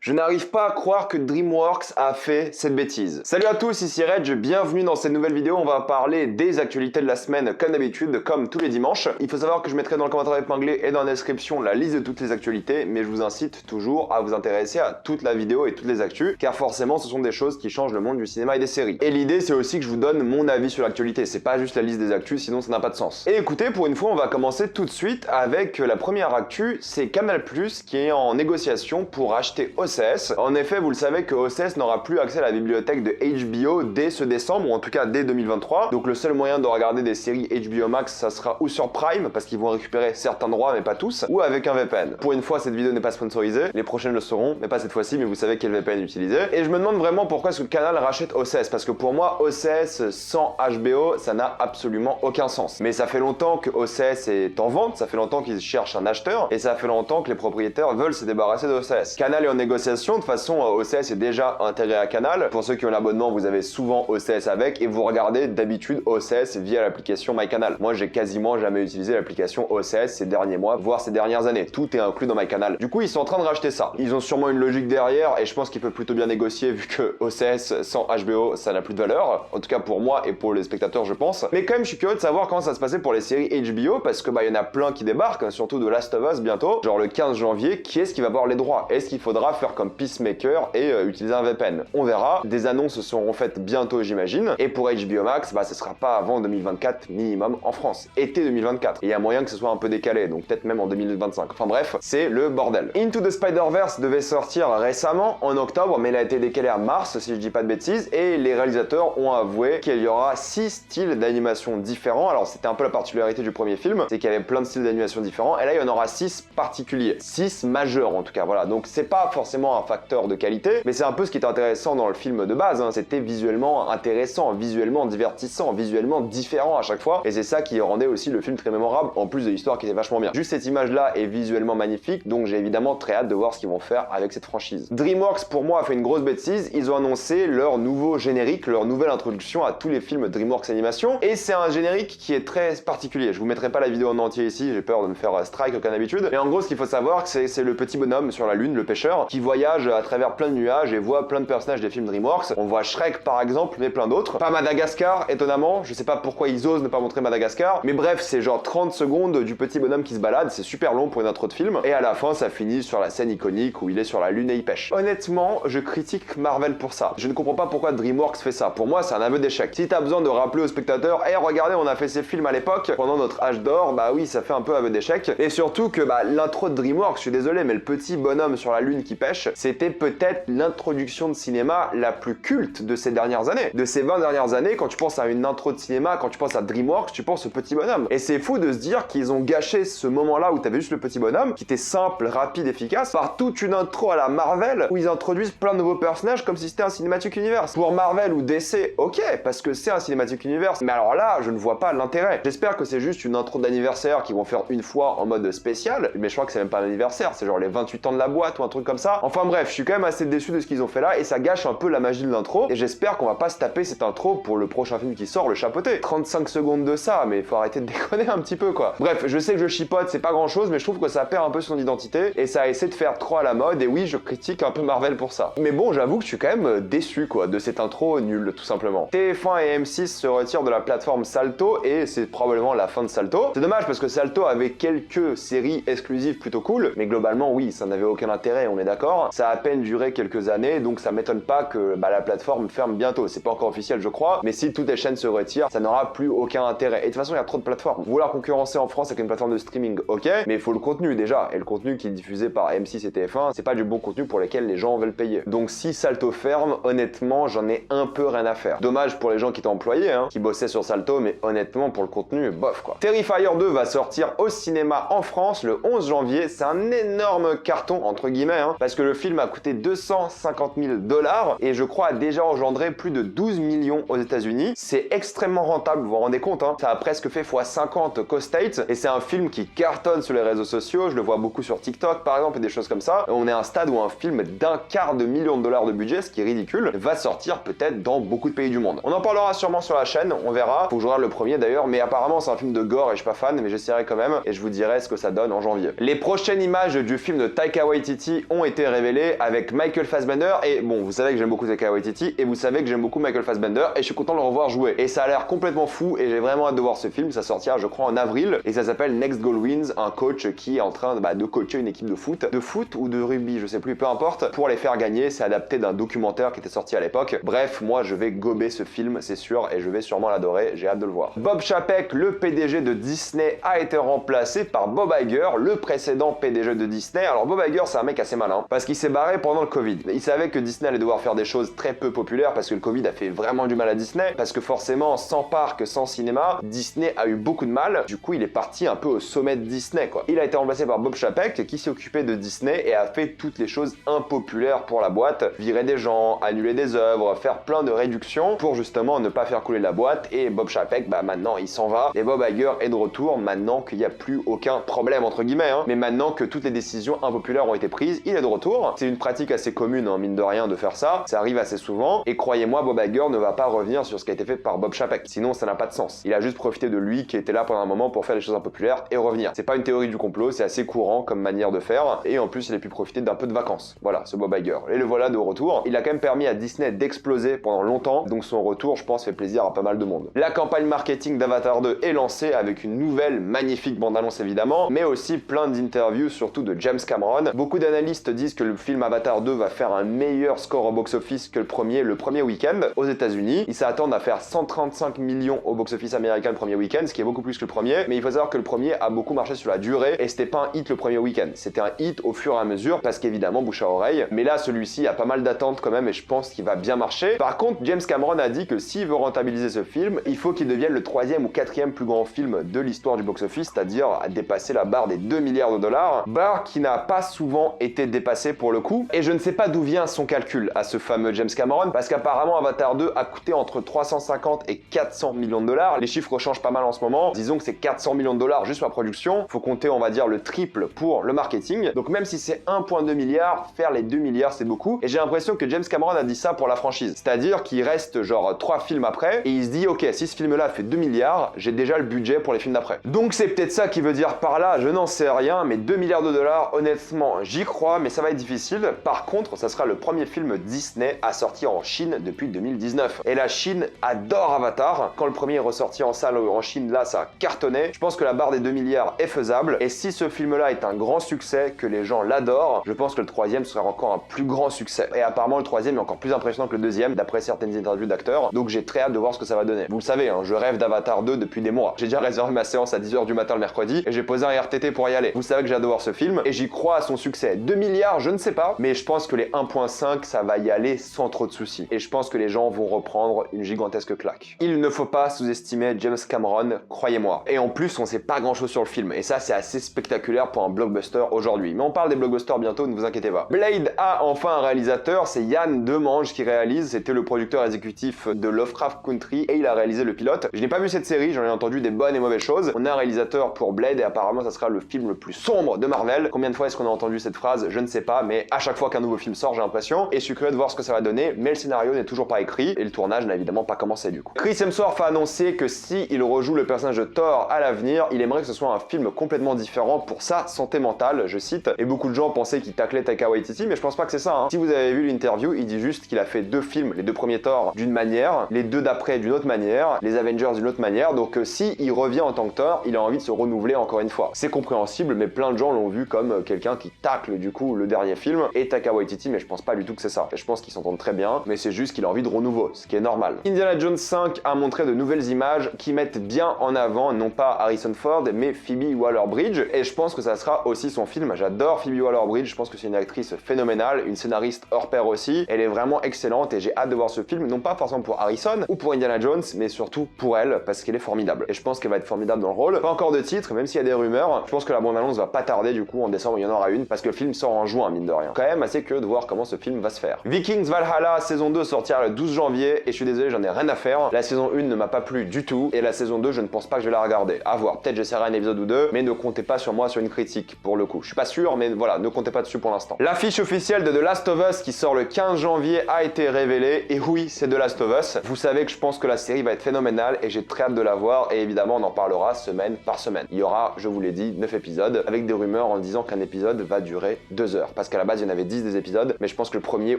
Je n'arrive pas à croire que DreamWorks a fait cette bêtise. Salut à tous, ici Reg, bienvenue dans cette nouvelle vidéo. On va parler des actualités de la semaine comme d'habitude, comme tous les dimanches. Il faut savoir que je mettrai dans le commentaire épinglé et dans la description la liste de toutes les actualités, mais je vous incite toujours à vous intéresser à toute la vidéo et toutes les actus, car forcément ce sont des choses qui changent le monde du cinéma et des séries. Et l'idée c'est aussi que je vous donne mon avis sur l'actualité, c'est pas juste la liste des actus, sinon ça n'a pas de sens. Et écoutez, pour une fois on va commencer tout de suite avec la première actu, c'est Canal+ qui est en négociation pour acheter OCS. En effet, vous le savez que OCS n'aura plus accès à la bibliothèque de HBO dès ce décembre, ou en tout cas dès 2023. Donc le seul moyen de regarder des séries HBO Max, ça sera ou sur Prime, parce qu'ils vont récupérer certains droits, mais pas tous, ou avec un VPN. Pour une fois, cette vidéo n'est pas sponsorisée, les prochaines le seront, mais pas cette fois-ci, mais vous savez quel VPN utiliser. Et je me demande vraiment pourquoi est-ce que Canal rachète OCS, parce que pour moi, OCS sans HBO, ça n'a absolument aucun sens. Mais ça fait longtemps que OCS est en vente, ça fait longtemps qu'ils cherchent un acheteur, et ça fait longtemps que les propriétaires veulent se débarrasser d'OCS. Canal est en négociation, de toute façon, OCS est déjà intégré à Canal. Pour ceux qui ont l'abonnement, vous avez souvent OCS avec et vous regardez d'habitude OCS via l'application MyCanal. Moi, j'ai quasiment jamais utilisé l'application OCS ces derniers mois, voire ces dernières années. Tout est inclus dans MyCanal. Du coup, ils sont en train de racheter ça. Ils ont sûrement une logique derrière et je pense qu'ils peuvent plutôt bien négocier vu que OCS sans HBO, ça n'a plus de valeur. En tout cas pour moi et pour les spectateurs, je pense. Mais quand même, je suis curieux de savoir comment ça se passait pour les séries HBO parce que il y en a plein qui débarquent, surtout de Last of Us bientôt, genre le 15 janvier. Qui est-ce qui va avoir les droits? Est-ce qu'il faudra faire comme Peacemaker et utiliser un VPN? On verra. Des annonces seront faites bientôt, j'imagine. Et pour HBO Max, ce sera pas avant 2024 minimum en France. Été 2024. Et il y a moyen que ce soit un peu décalé, donc peut-être même en 2025. Enfin bref, c'est le bordel. Into the Spider-Verse devait sortir récemment, en octobre, mais il a été décalé à mars, si je dis pas de bêtises. Et les réalisateurs ont avoué qu'il y aura 6 styles d'animation différents. Alors c'était un peu la particularité du premier film, c'est qu'il y avait plein de styles d'animation différents. Et là, il y en aura 6 particuliers. 6 majeurs en tout cas, voilà. Donc c'est pas forcément un facteur de qualité, mais c'est un peu ce qui est intéressant dans le film de base, hein. C'était visuellement intéressant, visuellement divertissant, visuellement différent à chaque fois, et c'est ça qui rendait aussi le film très mémorable, en plus de l'histoire qui était vachement bien. Juste cette image-là est visuellement magnifique, donc j'ai évidemment très hâte de voir ce qu'ils vont faire avec cette franchise. DreamWorks, pour moi, a fait une grosse bêtise, ils ont annoncé leur nouveau générique, leur nouvelle introduction à tous les films DreamWorks Animation, et c'est un générique qui est très particulier. Je vous mettrai pas la vidéo en entier ici, j'ai peur de me faire strike comme d'habitude, mais en gros, ce qu'il faut savoir, c'est le petit bonhomme sur la lune, le pêcheur, qui voyage à travers plein de nuages et voit plein de personnages des films DreamWorks. On voit Shrek par exemple, mais plein d'autres. Pas Madagascar, étonnamment. Je sais pas pourquoi ils osent ne pas montrer Madagascar. Mais bref, c'est genre 30 secondes du petit bonhomme qui se balade. C'est super long pour une intro de film. Et à la fin, ça finit sur la scène iconique où il est sur la lune et il pêche. Honnêtement, je critique Marvel pour ça. Je ne comprends pas pourquoi DreamWorks fait ça. Pour moi, c'est un aveu d'échec. Si t'as besoin de rappeler aux spectateurs, hey, regardez, on a fait ces films à l'époque, pendant notre âge d'or, bah oui, ça fait un peu aveu d'échec. Et surtout que l'intro de DreamWorks, je suis désolé, mais le petit bonhomme sur la lune qui pêche, c'était peut-être l'introduction de cinéma la plus culte de ces dernières années. De ces 20 dernières années, quand tu penses à une intro de cinéma, quand tu penses à DreamWorks, tu penses au petit bonhomme. Et c'est fou de se dire qu'ils ont gâché ce moment-là où t'avais juste le petit bonhomme, qui était simple, rapide, efficace, par toute une intro à la Marvel, où ils introduisent plein de nouveaux personnages comme si c'était un Cinematic Universe. Pour Marvel ou DC, ok, parce que c'est un Cinematic Universe, mais alors là, je ne vois pas l'intérêt. J'espère que c'est juste une intro d'anniversaire qu'ils vont faire une fois en mode spécial, mais je crois que c'est même pas un anniversaire, c'est genre les 28 ans de la boîte ou un truc comme ça. Enfin bref, je suis quand même assez déçu de ce qu'ils ont fait là, et ça gâche un peu la magie de l'intro, et j'espère qu'on va pas se taper cette intro pour le prochain film qui sort, le chapeauté. 35 secondes de ça, mais faut arrêter de déconner un petit peu quoi. Bref, je sais que je chipote, c'est pas grand chose, mais je trouve que ça perd un peu son identité, et ça essaie de faire trop à la mode, et oui, je critique un peu Marvel pour ça. Mais bon, j'avoue que je suis quand même déçu quoi, de cette intro nulle, tout simplement. TF1 et M6 se retirent de la plateforme Salto, et c'est probablement la fin de Salto. C'est dommage parce que Salto avait quelques séries exclusives plutôt cool, mais globalement oui, ça n'avait aucun intérêt, on est d'accord. Ça a à peine duré quelques années, donc ça m'étonne pas que la plateforme ferme bientôt. C'est pas encore officiel je crois, mais si toutes les chaînes se retirent, ça n'aura plus aucun intérêt. Et de toute façon, il y a trop de plateformes. Vouloir concurrencer en France avec une plateforme de streaming, ok, mais il faut le contenu déjà. Et le contenu qui est diffusé par M6 et TF1, c'est pas du bon contenu pour lequel les gens veulent payer. Donc si Salto ferme, honnêtement, j'en ai un peu rien à faire. Dommage pour les gens qui étaient employés, qui bossaient sur Salto, mais honnêtement, pour le contenu, bof quoi. Terrifier 2 va sortir au cinéma en France le 11 janvier. C'est un énorme carton, entre guillemets, parce que le film a coûté 250 000 $, et je crois a déjà engendré plus de 12 millions aux États-Unis. C'est extrêmement rentable, vous vous rendez compte, ça a presque fait x50 qu'aux States, et c'est un film qui cartonne sur les réseaux sociaux, je le vois beaucoup sur TikTok par exemple, et des choses comme ça. On est à un stade où un film d'1/4 de million de dollars de budget, ce qui est ridicule, va sortir peut-être dans beaucoup de pays du monde. On en parlera sûrement sur la chaîne, on verra, faut que je regarde le premier d'ailleurs, mais apparemment c'est un film de gore et je suis pas fan, mais j'essaierai quand même, et je vous dirai ce que ça donne en janvier. Les prochaines images du film de Taika Waititi ont été révélé avec Michael Fassbender. Et bon, vous savez que j'aime beaucoup Taika Waititi et vous savez que j'aime beaucoup Michael Fassbender et je suis content de le revoir jouer. Et ça a l'air complètement fou et j'ai vraiment hâte de voir ce film. Ça sortira, je crois, en avril et ça s'appelle Next Goal Wins, un coach qui est en train de coacher une équipe de foot ou de rugby, je sais plus, peu importe, pour les faire gagner. C'est adapté d'un documentaire qui était sorti à l'époque. Bref, moi je vais gober ce film, c'est sûr, et je vais sûrement l'adorer. J'ai hâte de le voir. Bob Chapek, le PDG de Disney, a été remplacé par Bob Iger, le précédent PDG de Disney. Alors Bob Iger, c'est un mec assez malin parce qu'il s'est barré pendant le Covid. Il savait que Disney allait devoir faire des choses très peu populaires parce que le Covid a fait vraiment du mal à Disney, parce que forcément, sans parc, sans cinéma, Disney a eu beaucoup de mal. Du coup, il est parti un peu au sommet de Disney, quoi. Il a été remplacé par Bob Chapek qui s'est occupé de Disney et a fait toutes les choses impopulaires pour la boîte, virer des gens, annuler des œuvres, faire plein de réductions pour justement ne pas faire couler la boîte. Et Bob Chapek, maintenant il s'en va et Bob Iger est de retour maintenant qu'il n'y a plus aucun problème entre guillemets, hein. Mais maintenant que toutes les décisions impopulaires ont été prises, il est de retour. C'est une pratique assez commune, hein, mine de rien, de faire ça. Ça arrive assez souvent et croyez-moi, Bob Iger ne va pas revenir sur ce qui a été fait par Bob Chapek. Sinon, ça n'a pas de sens. Il a juste profité de lui qui était là pendant un moment pour faire les choses impopulaires et revenir. C'est pas une théorie du complot, c'est assez courant comme manière de faire et en plus il a pu profiter d'un peu de vacances. Voilà, ce Bob Iger. Et le voilà de retour. Il a quand même permis à Disney d'exploser pendant longtemps, donc son retour, je pense, fait plaisir à pas mal de monde. La campagne marketing d'Avatar 2 est lancée avec une nouvelle magnifique bande-annonce évidemment, mais aussi plein d'interviews, surtout de James Cameron. Beaucoup d'analystes disent que le film Avatar 2 va faire un meilleur score au box-office que le premier week-end aux États-Unis. Ils s'attendent à faire 135 millions au box-office américain le premier week-end, ce qui est beaucoup plus que le premier, mais il faut savoir que le premier a beaucoup marché sur la durée et c'était pas un hit le premier week-end, c'était un hit au fur et à mesure parce qu'évidemment bouche à oreille, mais là celui-ci a pas mal d'attentes quand même et je pense qu'il va bien marcher. Par contre, James Cameron a dit que s'il veut rentabiliser ce film, il faut qu'il devienne le 3e ou 4e plus grand film de l'histoire du box-office, c'est-à-dire à dépasser la barre des 2 milliards de dollars, barre qui n'a pas souvent été dépassée pour le coup, et je ne sais pas d'où vient son calcul à ce fameux James Cameron, parce qu'apparemment Avatar 2 a coûté entre 350 et 400 millions de dollars, les chiffres changent pas mal en ce moment, disons que c'est 400 millions de dollars juste pour la production, faut compter on va dire le triple pour le marketing, donc même si c'est 1,2 milliard, faire les 2 milliards c'est beaucoup, et j'ai l'impression que James Cameron a dit ça pour la franchise, c'est-à-dire qu'il reste genre 3 films après, et il se dit ok, si ce film-là fait 2 milliards, j'ai déjà le budget pour les films d'après. Donc c'est peut-être ça qu'il veut dire par là, je n'en sais rien, mais 2 milliards de dollars, honnêtement, j'y crois, mais ça va être difficile. Par contre, ça sera le premier film Disney à sortir en Chine depuis 2019. Et la Chine adore Avatar. Quand le premier est ressorti en salle en Chine, là, ça a cartonné. Je pense que la barre des 2 milliards est faisable. Et si ce film-là est un grand succès, que les gens l'adorent, je pense que le troisième sera encore un plus grand succès. Et apparemment, le troisième est encore plus impressionnant que le deuxième, d'après certaines interviews d'acteurs. Donc j'ai très hâte de voir ce que ça va donner. Vous le savez, hein, je rêve d'Avatar 2 depuis des mois. J'ai déjà réservé ma séance à 10h du matin le mercredi et j'ai posé un RTT pour y aller. Vous savez que j'ai hâte de voir ce film et j'y crois à son succès. 2 milliards, je ne sais pas, mais je pense que les 1,5, ça va y aller sans trop de soucis. Et je pense que les gens vont reprendre une gigantesque claque. Il ne faut pas sous-estimer James Cameron, croyez-moi. Et en plus, on sait pas grand-chose sur le film. Et ça, c'est assez spectaculaire pour un blockbuster aujourd'hui. Mais on parle des blockbusters bientôt, ne vous inquiétez pas. Blade a enfin un réalisateur, c'est Yann Demange qui réalise. C'était le producteur exécutif de Lovecraft Country et il a réalisé le pilote. Je n'ai pas vu cette série, j'en ai entendu des bonnes et mauvaises choses. On a un réalisateur pour Blade et apparemment ça sera le film le plus sombre de Marvel. Combien de fois est-ce qu'on a entendu cette phrase? Je ne sais pas, mais à chaque fois qu'un nouveau film sort, j'ai l'impression. Et je suis curieux de voir ce que ça va donner, mais le scénario n'est toujours pas écrit et le tournage n'a évidemment pas commencé du coup. Chris Hemsworth a annoncé que si il rejoue le personnage de Thor à l'avenir, il aimerait que ce soit un film complètement différent pour sa santé mentale, je cite. Et beaucoup de gens pensaient qu'il taclait Taika Waititi, mais je pense pas que c'est ça, hein. Si vous avez vu l'interview, il dit juste qu'il a fait 2 films, les 2 premiers Thor d'une manière, les 2 d'après d'une autre manière, les Avengers d'une autre manière, donc si il revient en tant que Thor, il a envie de se renouveler encore une fois. C'est compréhensible, mais plein de gens l'ont vu comme quelqu'un qui tacle du coup le dernier film et Taika Waititi, mais je pense pas du tout que c'est ça. Et je pense qu'ils s'entendent très bien, mais c'est juste qu'il a envie de renouveau, ce qui est normal. Indiana Jones 5 a montré de nouvelles images qui mettent bien en avant non pas Harrison Ford, mais Phoebe Waller-Bridge, et je pense que ça sera aussi son film. J'adore Phoebe Waller-Bridge, je pense que c'est une actrice phénoménale, une scénariste hors pair aussi. Elle est vraiment excellente et j'ai hâte de voir ce film, non pas forcément pour Harrison ou pour Indiana Jones, mais surtout pour elle, parce qu'elle est formidable. Et je pense qu'elle va être formidable dans le rôle. Pas encore de titre, même s'il y a des rumeurs. Je pense que la bande-annonce va pas tarder du coup, en décembre il y en aura une, parce que le film sort en juin, mine de rien. Quand même assez curieux de voir comment ce film va se faire. Vikings Valhalla saison 2 sortira le 12 janvier, et je suis désolé, j'en ai rien à faire. La saison 1 ne m'a pas plu du tout, et la saison 2, je ne pense pas que je vais la regarder. À voir, peut-être j'essaierai un épisode ou deux, mais ne comptez pas sur moi sur une critique, pour le coup. Je suis pas sûr, mais voilà, ne comptez pas dessus pour l'instant. L'affiche officielle de The Last of Us qui sort le 15 janvier a été révélée, et oui, c'est The Last of Us. Vous savez que je pense que la série va être phénoménale, et j'ai très hâte de la voir, et évidemment on en parlera semaine par semaine. Il y aura, je vous l'ai dit, 9 épisodes, avec des rumeurs en disant qu'un épisode va durer 2 heures. parce qu'à la base il y en avait 10 des épisodes, mais je pense que le premier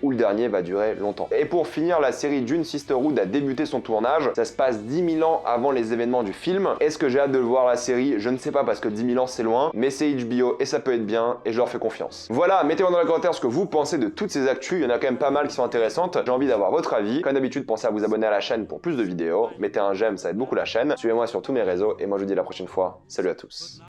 ou le dernier va durer longtemps. Et pour finir, la série Dune Sisterhood a débuté son tournage. Ça se passe 10 000 ans avant les événements du film. Est-ce que j'ai hâte de voir la série? Je ne sais pas parce que 10 000 ans c'est loin, mais c'est HBO et ça peut être bien et je leur fais confiance. Voilà, mettez-moi dans les commentaires ce que vous pensez de toutes ces actus. Il y en a quand même pas mal qui sont intéressantes. J'ai envie d'avoir votre avis. Comme d'habitude, pensez à vous abonner à la chaîne pour plus de vidéos. Mettez un j'aime, ça aide beaucoup la chaîne. Suivez-moi sur tous mes réseaux et moi je vous dis à la prochaine fois. Salut à tous.